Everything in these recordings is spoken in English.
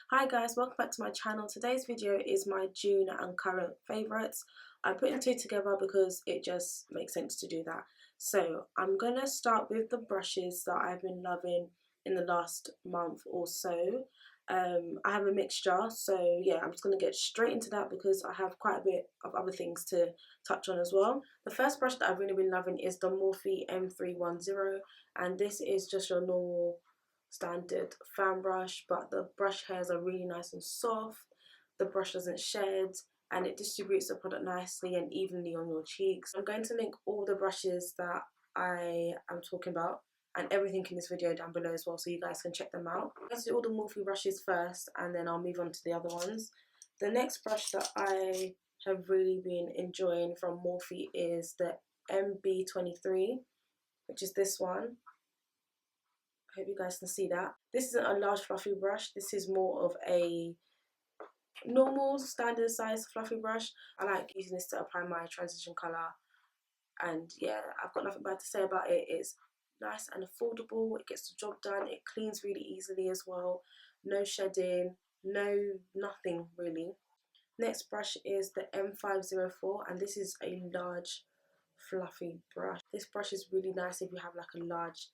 Hi guys, welcome back to my channel. Today's video is my June and current favourites. I put the two together because it just makes sense to do that. So I'm going to start with the brushes that I've been loving in the last month or so. I have a mixture, so yeah, I'm just going to get straight into that because I have quite a bit of other things to touch on as well. The first brush that I've really been loving is the Morphe M310, and this is just your normal standard fan brush, but the brush hairs are really nice and soft, the brush doesn't shed, and it distributes the product nicely and evenly on your cheeks. I'm going to link all the brushes that I am talking about and everything in this video down below as well, so you guys can check them out. Let's do all the Morphe brushes first and then I'll move on to the other ones. The next brush that I have really been enjoying from Morphe is the MB23, which is this one. I hope you guys can see that. This isn't a large fluffy brush, this is more of a normal standard size fluffy brush. I like using this to apply my transition colour, and yeah, I've got nothing bad to say about it. It's nice and affordable, it gets the job done, it cleans really easily as well, no shedding, nothing really. Next brush is the M504, and this is a large fluffy brush. This brush is really nice if you have like a large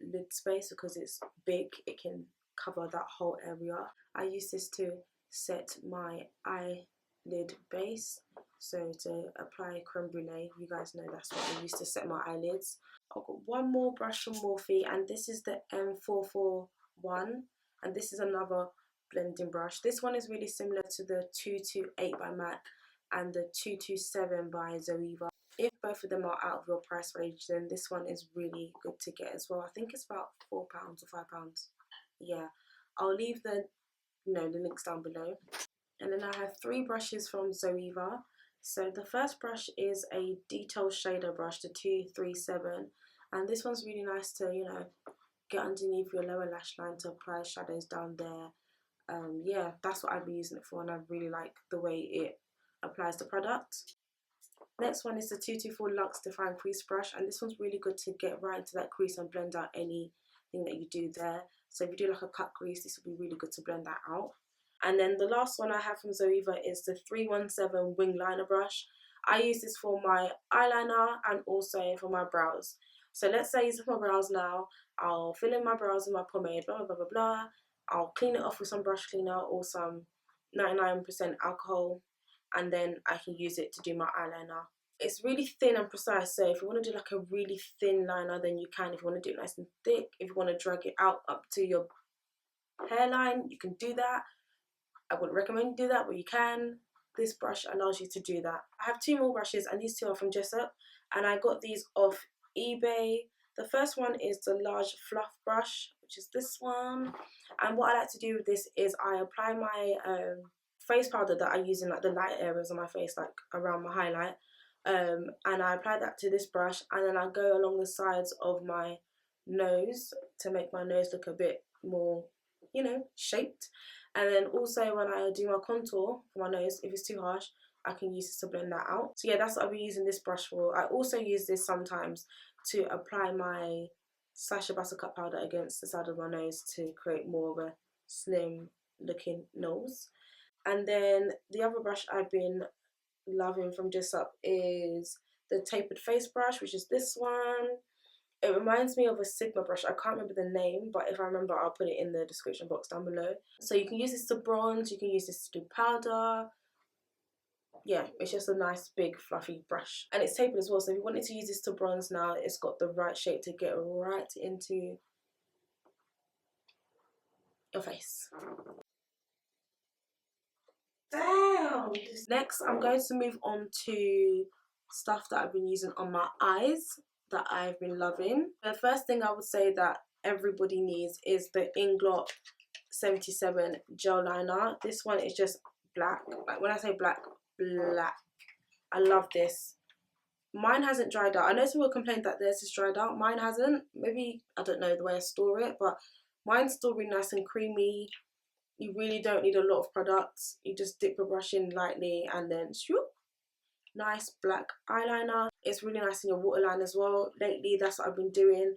lid space because it's big, it can cover that whole area. I use this to set my eyelid base, so to apply creme brulee. You guys know that's what I use to set my eyelids. I've got one more brush from Morphe, and this is the M441, and this is another blending brush. This one is really similar to the 228 by MAC and the 227 by Zoeva. If both of them are out of your price range, then this one is really good to get as well. I think it's about £4 or £5. Yeah, I'll leave the links down below. And then I have three brushes from Zoeva. So the first brush is a detail shader brush, the 237, and this one's really nice to get underneath your lower lash line to apply shadows down there. Yeah, that's what I've been using it for, and I really like the way it applies the product. Next one is the 224 Luxe Define Crease Brush, and this one's really good to get right into that crease and blend out anything that you do there. So if you do like a cut crease, this will be really good to blend that out. And then the last one I have from Zoeva is the 317 Wing Liner Brush. I use this for my eyeliner and also for my brows. So let's say it's for my brows now, I'll fill in my brows with my pomade, blah, blah, blah, blah, blah. I'll clean it off with some brush cleaner or some 99% alcohol, and then I can use it to do my eyeliner. It's really thin and precise, so if you want to do like a really thin liner, then you can. If you want to do it nice and thick, if you want to drag it out up to your hairline, you can do that. I wouldn't recommend you do that, but you can. This brush allows you to do that. I have two more brushes, and these two are from Jessup, and I got these off eBay. The first one is the large fluff brush, which is this one, and what I like to do with this is I apply my face powder that I use in like the light areas of my face, like around my highlight, and I apply that to this brush, and then I go along the sides of my nose to make my nose look a bit more, shaped. And then also when I do my contour for my nose, if it's too harsh, I can use this to blend that out. So yeah, that's what I'll be using this brush for. I also use this sometimes to apply my Sacha Buttercup powder against the side of my nose to create more of a slim looking nose. And then the other brush I've been loving from Jessup is the tapered face brush, which is this one. It reminds me of a Sigma brush. I can't remember the name, but if I remember, I'll put it in the description box down below. So you can use this to bronze, you can use this to do powder. Yeah, it's just a nice big fluffy brush, and it's tapered as well, so if you wanted to use this to bronze now, it's got the right shape to get right into your face. Damn! Next, I'm going to move on to stuff that I've been using on my eyes that I've been loving. The first thing I would say that everybody needs is the Inglot 77 gel liner. This one is just black. Like when I say black, black. I love this. Mine hasn't dried out. I know some people complain that theirs is dried out. Mine hasn't. Maybe, I don't know the way I store it, but mine's still really nice and creamy. You really don't need a lot of products. You just dip your brush in lightly and then swoop. Nice black eyeliner. It's really nice in your waterline as well. Lately, that's what I've been doing.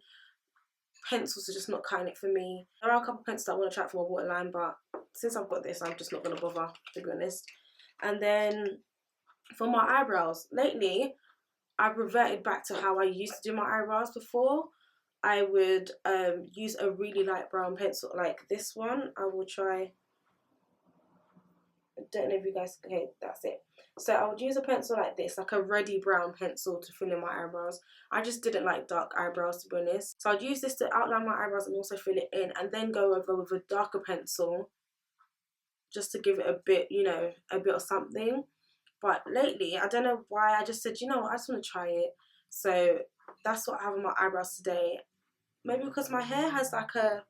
Pencils are just not cutting it for me. There are a couple of pencils that I want to try for my waterline, but since I've got this, I'm just not going to bother, to be honest. And then for my eyebrows, lately I've reverted back to how I used to do my eyebrows before. I would use a really light brown pencil like this one. I will try. I don't know if you guys, okay, that's it. So I would use a pencil like this, like a reddy brown pencil, to fill in my eyebrows. I just didn't like dark eyebrows, to be honest. So I'd use this to outline my eyebrows and also fill it in, and then go over with a darker pencil just to give it a bit, you know, a bit of something. But lately, I don't know why, I just said, you know what, I just want to try it. So that's what I have on my eyebrows today. Maybe because my hair has like a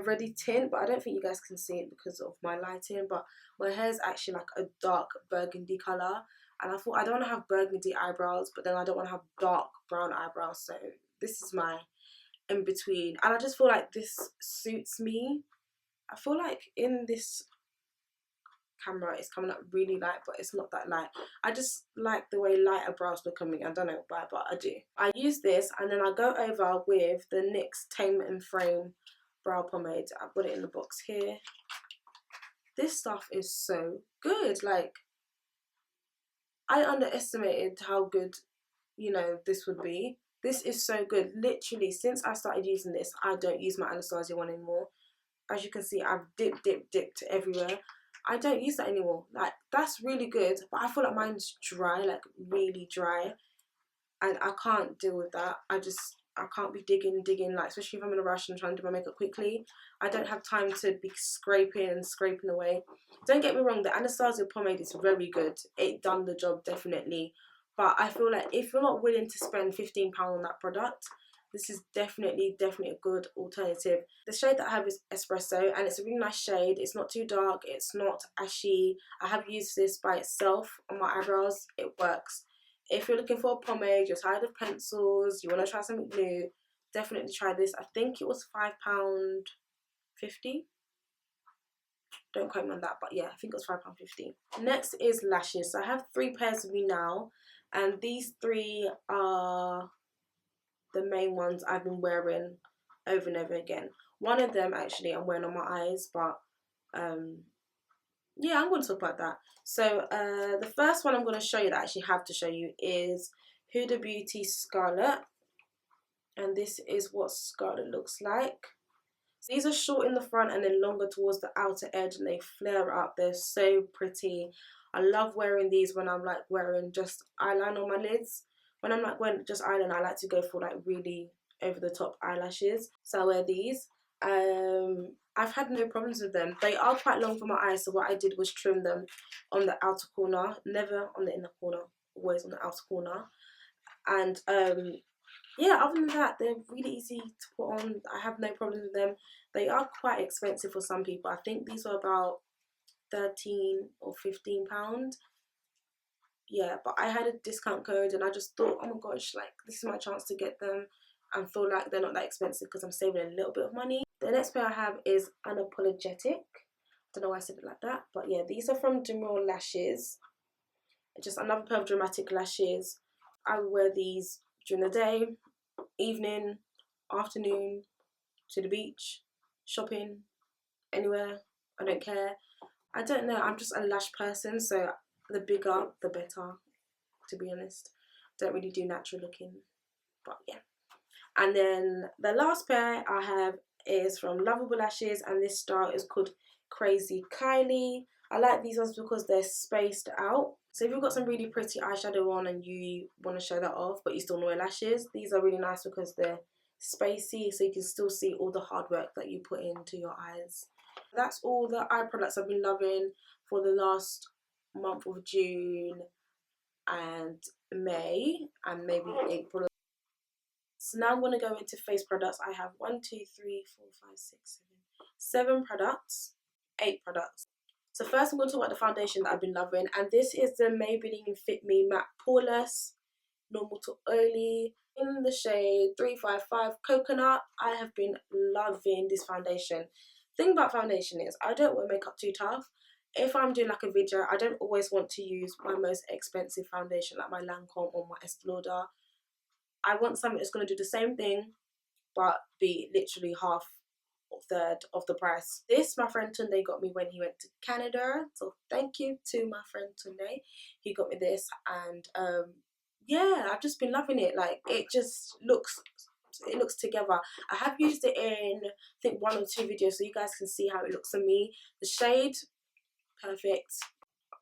reddy tint, but I don't think you guys can see it because of my lighting, but my hair is actually like a dark burgundy colour, and I thought I don't want to have burgundy eyebrows, but then I don't want to have dark brown eyebrows, so this is my in between, and I just feel like this suits me. I feel like in this camera it's coming up really light, but it's not that light. I just like the way lighter brows look on me. I don't know why, but I do. I use this, and then I go over with the NYX Tame and Frame brow pomade. I've got it in the box here. This stuff is so good. Like, I underestimated how good, you know, this would be. This is so good. Literally, since I started using this, I don't use my Anastasia one anymore. As you can see, I've dipped everywhere. I don't use that anymore. Like, that's really good, but I feel like mine's dry, like really dry, and I can't deal with that. I can't be digging, like, especially if I'm in a rush and trying to do my makeup quickly. I don't have time to be scraping away. Don't get me wrong, the Anastasia pomade is very good. It done the job, definitely. But I feel like if you're not willing to spend £15 on that product, this is definitely a good alternative. The shade that I have is Espresso, and it's a really nice shade. It's not too dark, it's not ashy. I have used this by itself on my eyebrows. It works. If you're looking for a pomade, you're tired of pencils, you want to try something new, definitely try this. I think it was £5.50. Don't quote me on that, but yeah, I think it was £5.50. Next is lashes. So I have 3 pairs with me now, and these 3 are the main ones I've been wearing over and over again. One of them actually I'm wearing on my eyes, but yeah, I'm going to talk about that. So the first one I'm going to show you, that I actually have to show you, is Huda Beauty Scarlet, and this is what Scarlet looks like. So these are short in the front and then longer towards the outer edge, and they flare up. They're so pretty. I love wearing these when I'm like wearing just eyeliner on my lids. When I'm like wearing just eyeliner, I like to go for like really over the top eyelashes. So I wear these. I've had no problems with them. They are quite long for my eyes, so what I did was trim them on the outer corner, never on the inner corner, always on the outer corner. And yeah, other than that, they're really easy to put on. I have no problems with them. They are quite expensive for some people. I think these were about £13 or £15. Yeah, but I had a discount code, and I just thought, oh my gosh, like, this is my chance to get them and feel like they're not that expensive because I'm saving a little bit of money. The next pair I have is Unapologetic. I don't know why I said it like that, but yeah, these are from Demure Lashes. Just another pair of dramatic lashes. I would wear these during the day, evening, afternoon, to the beach, shopping, anywhere. I don't care. I don't know, I'm just a lash person, so the bigger the better, to be honest. Don't really do natural looking, but yeah. And then the last pair I have is from Lovable Lashes, and this style is called Crazy Kylie. I like these ones because they're spaced out. So if you've got some really pretty eyeshadow on and you want to show that off but you still want to wear lashes, these are really nice because they're spacey, so you can still see all the hard work that you put into your eyes. That's all the eye products I've been loving for the last month of June and May and maybe April. So now I'm going to go into face products. I have 7 products, 8 products. So first I'm going to talk about the foundation that I've been loving, and this is the Maybelline Fit Me Matte Poreless Normal to Oily in the shade 355 Coconut. I have been loving this foundation. Thing about foundation is I don't wear makeup too tough. If I'm doing like a video, I don't always want to use my most expensive foundation like my Lancome or my Estee Lauder. I want something that's going to do the same thing but be literally half 1/3 of the price. This my friend Tunde got me when he went to Canada, so thank you to my friend Tunde. He got me this, and yeah, I've just been loving it. Like, it just looks, it looks together. I have used it in, I think, 1 or 2 videos, so you guys can see how it looks on me. The shade, perfect.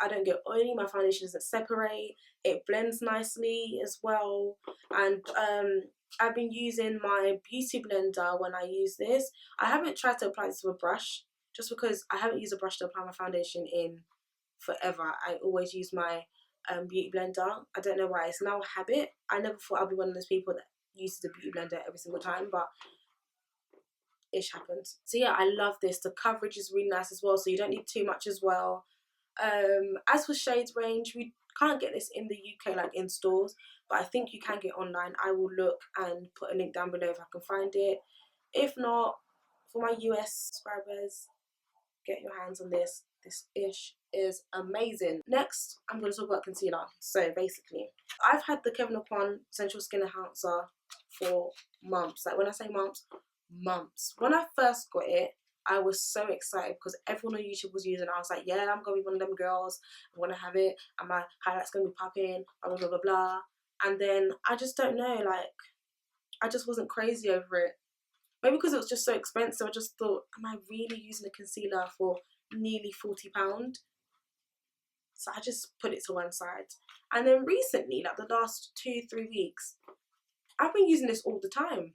I don't get oily, my foundation doesn't separate, it blends nicely as well. And I've been using my beauty blender when I use this. I haven't tried to apply this with a brush, just because I haven't used a brush to apply my foundation in forever. I always use my beauty blender. I don't know why, it's now a habit. I never thought I'd be one of those people that uses a beauty blender every single time, but ish happens. So yeah, I love this. The coverage is really nice as well, so you don't need too much as well. As for shades range, we can't get this in the UK, like in stores, but I think you can get online. I will look and put a link down below if I can find it. If not, for my US subscribers, get your hands on this. This ish is amazing. Next, I'm going to talk about concealer. So basically, I've had the Kevyn Aucoin Sensual Skin Enhancer for months. Like, when I say months, months. When I first got it, I was so excited because everyone on YouTube was using it. I was like, yeah, I'm going to be one of them girls. I'm going to have it, and my highlights going to be popping, blah, blah, blah, blah, blah. And then, I just don't know, like, I just wasn't crazy over it. Maybe because it was just so expensive, I just thought, am I really using a concealer for nearly £40? So I just put it to one side. And then recently, like the last 2-3 weeks, I've been using this all the time.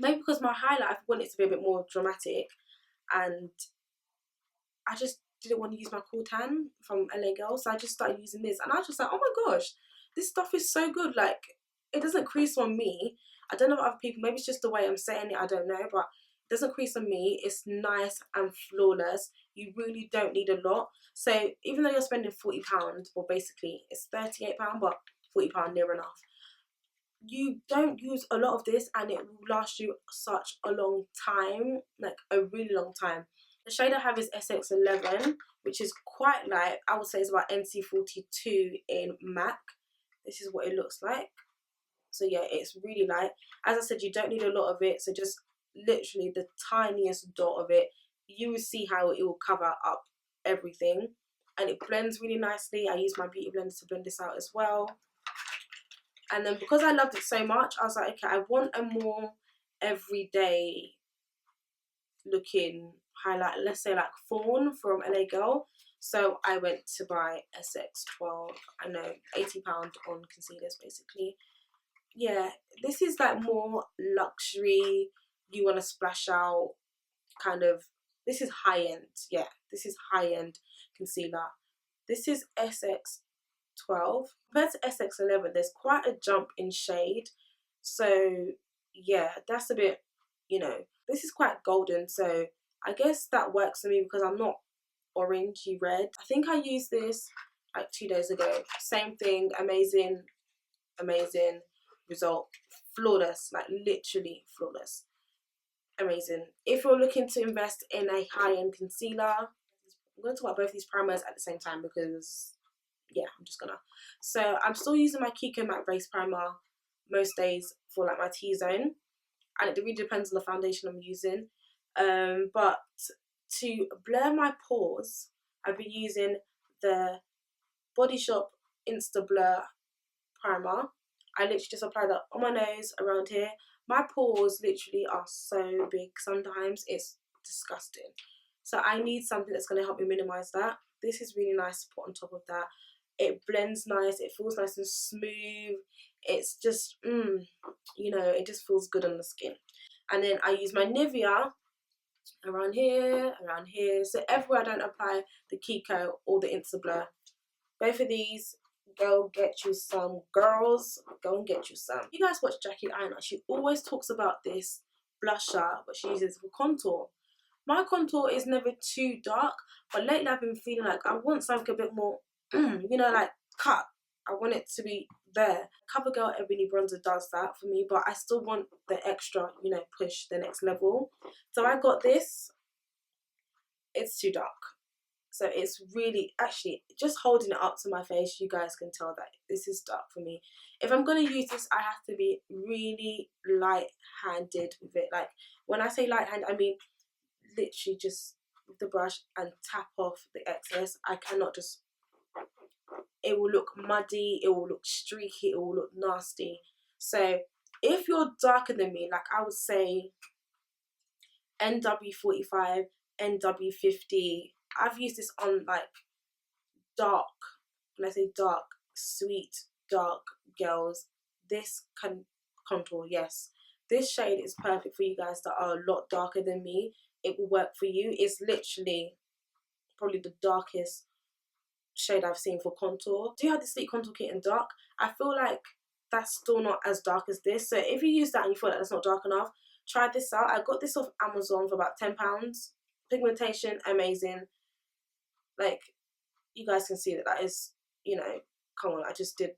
Maybe because my highlight, I want it to be a bit more dramatic, and I just didn't want to use my Cool Tan from LA Girl, so I just started using this, and I was just like, oh my gosh, this stuff is so good. Like, it doesn't crease on me. I don't know about other people, maybe it's just the way I'm saying it, I don't know, but it doesn't crease on me. It's nice and flawless. You really don't need a lot. So even though you're spending £40, well, basically it's £38, but £40 near enough, you don't use a lot of this and it will last you such a long time, like a really long time. The shade I have is SX11, which is quite light. I would say it's about NC42 in MAC. This is what it looks like. So yeah, it's really light. As I said, you don't need a lot of it, so just literally the tiniest dot of it. You will see how it will cover up everything, and it blends really nicely. I use my beauty blender to blend this out as well. And then because I loved it so much, I was like, okay, I want a more everyday looking highlight, let's say like Fawn from LA Girl. So I went to buy SX12, I know, £80 on concealers basically. Yeah, this is like more luxury, you want to splash out kind of, this is high end. Yeah, this is high end concealer. This is SX12 compared to SX11. There's quite a jump in shade, so yeah, that's a bit, you know, this is quite golden, so I guess that works for me because I'm not orangey red. I think I used this like 2 days ago. Same thing, amazing result, flawless, like literally flawless, amazing. If you're looking to invest in a high-end concealer, I'm going to talk about both these primers at the same time because yeah, I'm just gonna. So I'm still using my Kiko Matte Base Primer most days for like my T-zone, and it really depends on the foundation I'm using. But to blur my pores, I've been using the Body Shop Insta Blur Primer. I literally just apply that on my nose, around here. My pores literally are so big sometimes, it's disgusting. So I need something that's going to help me minimize that. This is really nice to put on top of that. It blends nice, it feels nice and smooth. It's just, you know, it just feels good on the skin. And then I use my Nivea around here, so everywhere I don't apply the Kiko or the Insta Blur. Both of these, go get you some, girls, go and get you some. You guys watch Jackie Aina, she always talks about this blusher but she uses for contour. My contour is never too dark, but lately I've been feeling like I want something a bit more, you know, like cut. I want it to be there. CoverGirl Ebony Bronzer does that for me, but I still want the extra, you know, push the next level. So I got this. It's too dark. So it's really, actually, just holding it up to my face, you guys can tell that this is dark for me. If I'm going to use this, I have to be really light-handed with it. Like, when I say light-handed, I mean literally just with the brush and tap off the excess. I cannot just, it will look muddy, it will look streaky, it will look nasty. So if you're darker than me, like I would say NW45, NW50, I've used this on like dark, when I say dark, sweet, dark girls, this can contour, yes. This shade is perfect for you guys that are a lot darker than me. It will work for you. It's literally probably the darkest shade I've seen for contour. Do you have the Sleek Contour Kit in dark? I feel like that's still not as dark as this. So if you use that and you feel like that's not dark enough, try this out. I got this off Amazon for about £10. Pigmentation, amazing. Like, you guys can see that that is, you know, come on, I just did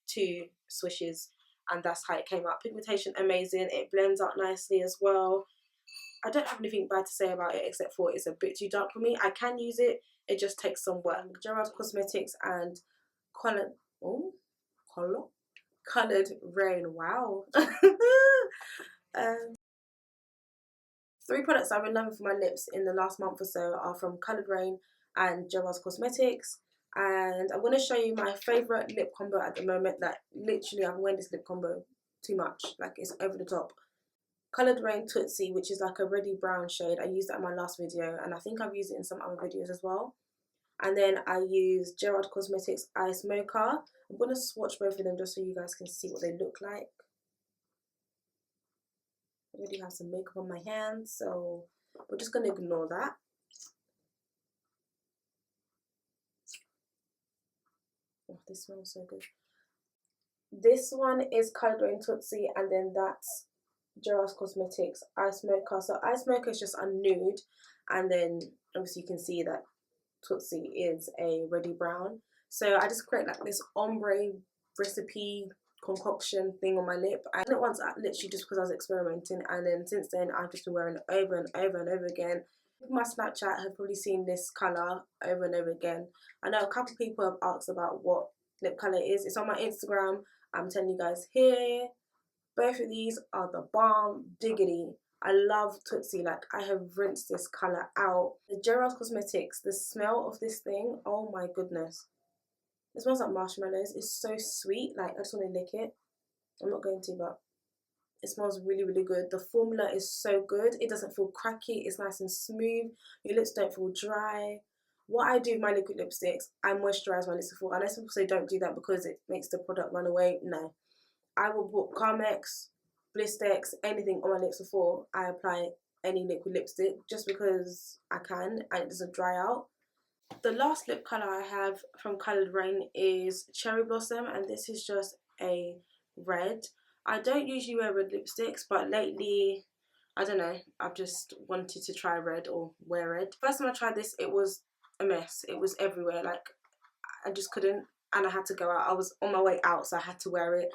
2 swishes and that's how it came out. Pigmentation, amazing. It blends out nicely as well. I don't have anything bad to say about it except for it's a bit too dark for me. I can use it, it just takes some work. Gerard Cosmetics and Coloured Rain, wow. 3 products I've been loving for my lips in the last month or so are from Coloured Rain and Gerard's Cosmetics. And I'm going to show you my favourite lip combo at the moment. That literally, I'm wearing this lip combo too much. Like, it's over the top. Coloured Rain Tootsie, which is like a reddy brown shade. I used that in my last video, and I think I've used it in some other videos as well. And then I use Gerard Cosmetics Ice Mocha. I'm going to swatch both of them just so you guys can see what they look like. I already have some makeup on my hands, so we're just going to ignore that. Oh, this smells so good. This one is Coloured Rain Tootsie, and then that's Gerard's Cosmetics Ice Mocha. So Ice Mocha is just a nude, and then obviously you can see that Tootsie is a reddy brown. So I just create like this ombre recipe concoction thing on my lip. I did it once literally just because I was experimenting, and then since then I've just been wearing it over and over and over again. My Snapchat have probably seen this colour over and over again. I know a couple people have asked about what lip colour it is. It's on my Instagram. I'm telling you guys here. Both of these are the bomb diggity. I love Tootsie. Like, I have rinsed this colour out. The Gerard's Cosmetics, the smell of this thing, oh my goodness. It smells like marshmallows. It's so sweet. Like, I just want to lick it. I'm not going to, but it smells really, really good. The formula is so good. It doesn't feel cracky. It's nice and smooth. Your lips don't feel dry. What I do with my liquid lipsticks, I moisturise my lips before. I know some people say don't do that because it makes the product run away. No. I will put Carmex, Blistex, anything on my lips before I apply any liquid lipstick, just because I can and it doesn't dry out. The last lip colour I have from Coloured Rain is Cherry Blossom, and this is just a red. I don't usually wear red lipsticks, but lately, I don't know, I've just wanted to try red or wear red. First time I tried this, it was a mess. It was everywhere. Like, I just couldn't, and I had to go out. I was on my way out, so I had to wear it,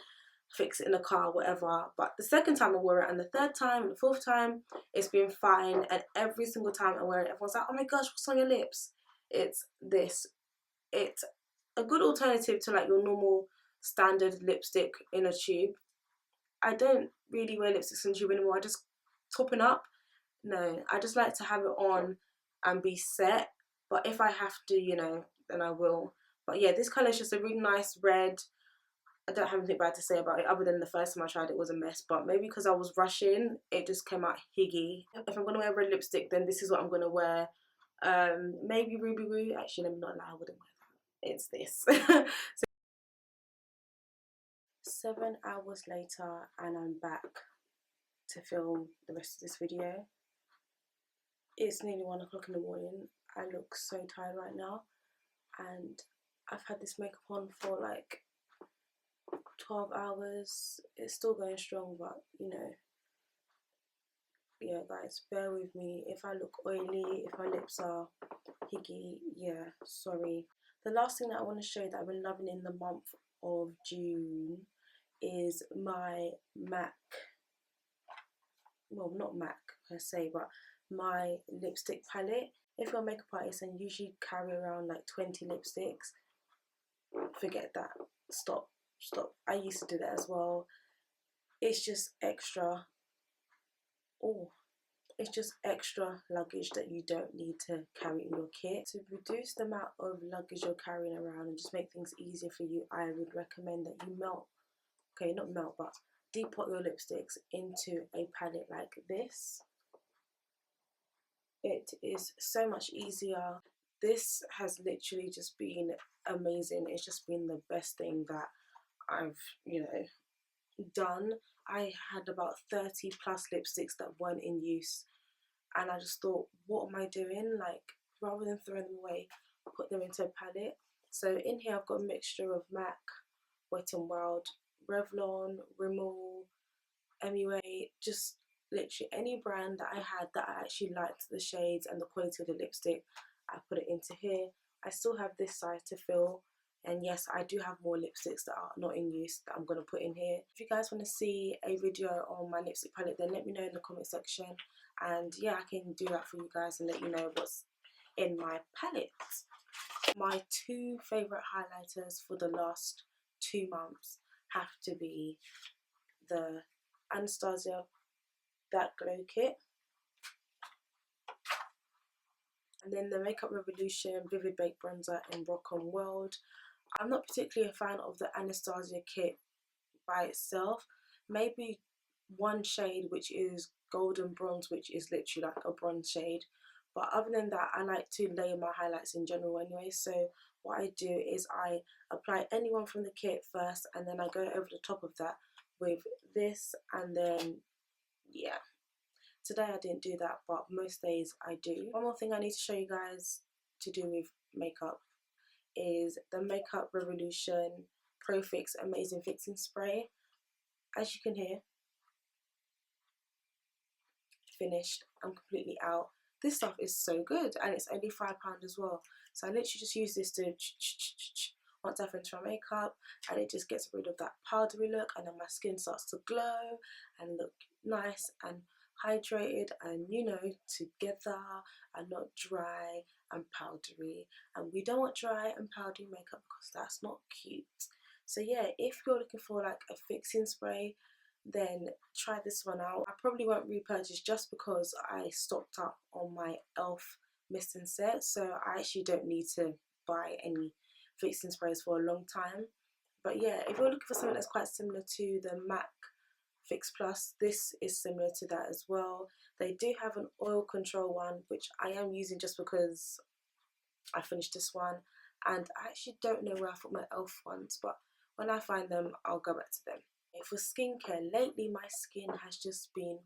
fix it in the car, whatever. But the second time I wore it, and the third time and the fourth time, it's been fine. And every single time I wear it, everyone's like, oh my gosh, what's on your lips? It's this. It's a good alternative to like your normal standard lipstick in a tube. I don't really wear lipsticks in a tube anymore. I just topping up. No, I just like to have it on and be set. But if I have to, you know, then I will. But yeah, this colour is just a really nice red. I don't have anything bad to say about it other than the first time I tried it was a mess, but maybe because I was rushing, it just came out higgy. If I'm going to wear red lipstick, then this is what I'm going to wear. Maybe Ruby Woo. Actually, let me not lie, I wouldn't wear that. It's this. 7 hours later, and I'm back to film the rest of this video. It's nearly 1 o'clock in the morning. I look so tired right now, and I've had this makeup on for like 12 hours. It's still going strong, but you know, yeah guys, bear with me if I look oily, if my lips are higgy, yeah, sorry. The last thing that I want to show that I've been loving in the month of June is my MAC, well, not MAC per se, but my lipstick palette. If you're a makeup artist and usually carry around like 20 lipsticks, forget that. Stop. I used to do that as well. It's just extra. Oh, it's just extra luggage that you don't need to carry in your kit. To reduce the amount of luggage you're carrying around and just make things easier for you, I would recommend that you not melt, but depot your lipsticks into a palette like this. It is so much easier. This has literally just been amazing. It's just been the best thing that I've, done. I had about 30 plus lipsticks that weren't in use, and I just thought, what am I doing? Like, rather than throwing them away, put them into a palette. So in here I've got a mixture of MAC, Wet n Wild, Revlon, Rimmel, MUA, just literally any brand that I had that I actually liked the shades and the quality of the lipstick, I put it into here. I still have this size to fill, and yes, I do have more lipsticks that are not in use that I'm going to put in here. If you guys want to see a video on my lipstick palette, then let me know in the comment section, and yeah, I can do that for you guys and let you know what's in my palette. My two favourite highlighters for the last 2 months have to be the Anastasia That Glow Kit, and then the Makeup Revolution Vivid Baked Bronzer in Rock on World. I'm not particularly a fan of the Anastasia kit by itself. Maybe one shade, which is Golden Bronze, which is literally like a bronze shade. But other than that, I like to layer my highlights in general anyway. So what I do is I apply any one from the kit first, and then I go over the top of that with this, and then yeah. Today I didn't do that, but most days I do. One more thing I need to show you guys to do with makeup is the Makeup Revolution Pro Fix Amazing Fixing Spray. As you can hear, finished. I'm completely out. This stuff is so good, and it's only £5 as well. So I literally just use this to once I finish my makeup, and it just gets rid of that powdery look, and then my skin starts to glow and look nice and hydrated and together and not dry and powdery. And we don't want dry and powdery makeup because that's not cute. So yeah, if you're looking for like a fixing spray, then try this one out. I probably won't repurchase just because I stocked up on my elf misting set, so I actually don't need to buy any fixing sprays for a long time. But yeah, if you're looking for something that's quite similar to the MAC Fix Plus, this is similar to that as well. They do have an oil control one, which I am using just because I finished this one, and I actually don't know where I put my elf ones, but when I find them, I'll go back to them. For skincare, lately my skin has just been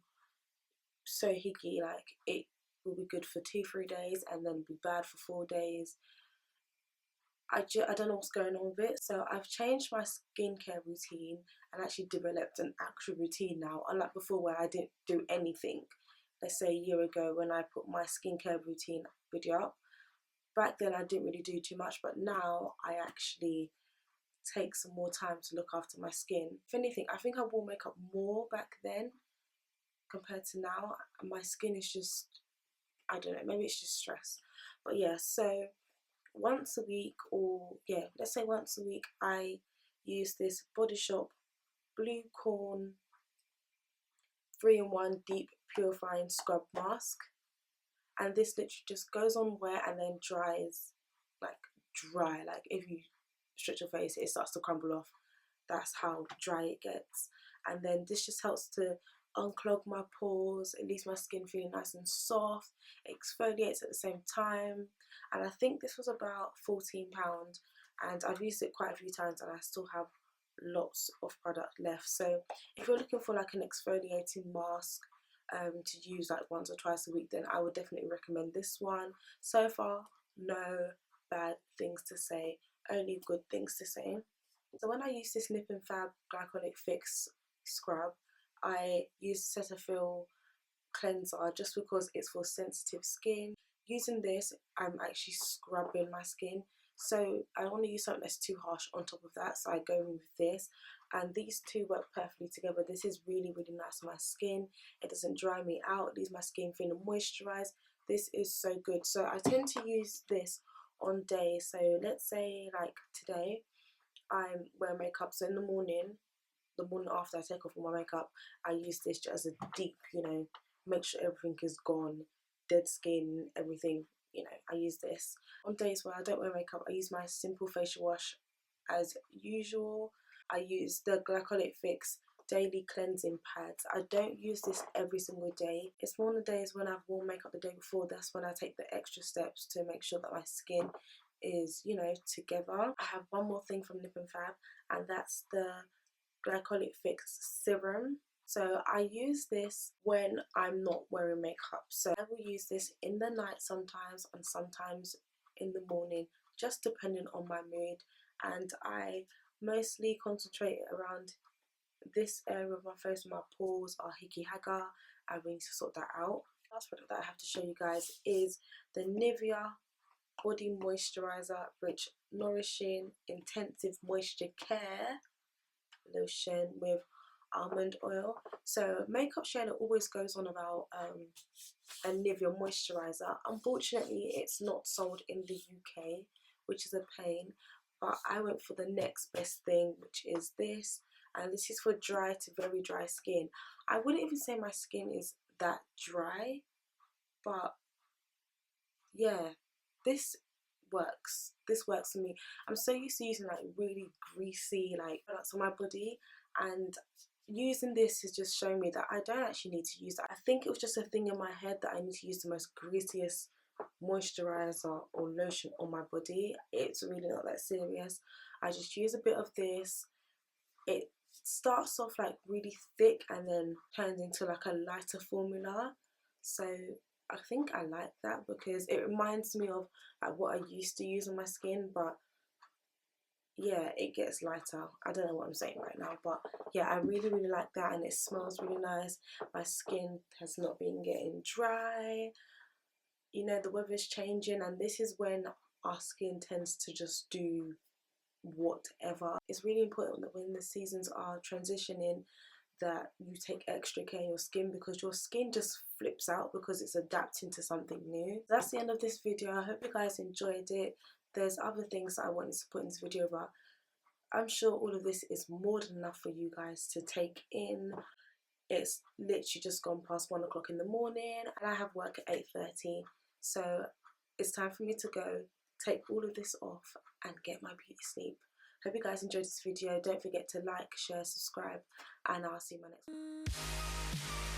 so hickey. Like, it will be good for 2-3 days and then be bad for 4 days. I don't know what's going on with it, so I've changed my skincare routine and actually developed an actual routine now, unlike before where I didn't do anything. Let's say a year ago when I put my skincare routine video up, back then I didn't really do too much, but now I actually take some more time to look after my skin. If anything, I think I wore makeup more back then compared to now. My skin is just, I don't know, maybe it's just stress. But yeah, so once a week, or yeah, let's say once a week, I use this Body Shop Blue Corn 3-in-1 Deep Purifying Scrub Mask. And this literally just goes on wet and then dries, like dry. Like if you stretch your face, it starts to crumble off. That's how dry it gets. And then this just helps to unclog my pores. It leaves my skin feeling nice and soft. It exfoliates at the same time. And I think this was about £14, and I've used it quite a few times and I still have lots of product left. So if you're looking for like an exfoliating mask to use like once or twice a week, then I would definitely recommend this one. So far, no bad things to say, only good things to say. So when I use this Nip and Fab Glycolic Fix Scrub, I use Cetaphil cleanser just because it's for sensitive skin. Using this, I'm actually scrubbing my skin, so I want to use something that's too harsh on top of that, so I go in with this, and these two work perfectly together. This is really nice on my skin. It doesn't dry me out, it leaves my skin feeling moisturized. This is so good. So I tend to use this on days, so let's say like today I'm wearing makeup, so in the morning after I take off all my makeup, I use this just as a deep, make sure everything is gone, dead skin, everything. You know, I use this. On days where I don't wear makeup, I use my simple facial wash as usual. I use the Glycolic Fix daily cleansing pads. I don't use this every single day. It's one of the days when I've worn makeup the day before, that's when I take the extra steps to make sure that my skin is, you know, together. I have one more thing from Nip and Fab, and that's the Glycolic Fix serum. So I use this when I'm not wearing makeup. So I will use this in the night sometimes, and sometimes in the morning, just depending on my mood. And I mostly concentrate around this area of my face. My pores are hickey hagger. I really need to sort that out. Last product that I have to show you guys is the Nivea Body Moisturizer Rich Nourishing Intensive Moisture Care Lotion with almond oil. So Makeup Share always goes on about a Nivea moisturizer. Unfortunately, it's not sold in the UK, which is a pain, but I went for the next best thing, which is this, and this is for dry to very dry skin. I wouldn't even say my skin is that dry, but yeah, this works for me. I'm so used to using like really greasy like products on my body, and using this has just shown me that I don't actually need to use that. I think it was just a thing in my head that I need to use the most greasiest moisturizer or lotion on my body. It's really not that serious. I just use a bit of this. It starts off like really thick and then turns into like a lighter formula. So I think I like that because it reminds me of like what I used to use on my skin, but yeah, it gets lighter. I don't know what I'm saying right now, but yeah, I really like that, and it smells really nice. My skin has not been getting dry. You know, the weather's changing, and this is when our skin tends to just do whatever. It's really important that when the seasons are transitioning that you take extra care in your skin, because your skin just flips out because it's adapting to something new. That's the end of this video. I hope you guys enjoyed it. There's other things that I wanted to put in this video, but I'm sure all of this is more than enough for you guys to take in. It's literally just gone past 1 o'clock in the morning, and I have work at 8:30, so it's time for me to go, take all of this off and get my beauty sleep. Hope you guys enjoyed this video. Don't forget to like, share, subscribe, and I'll see you in my next one.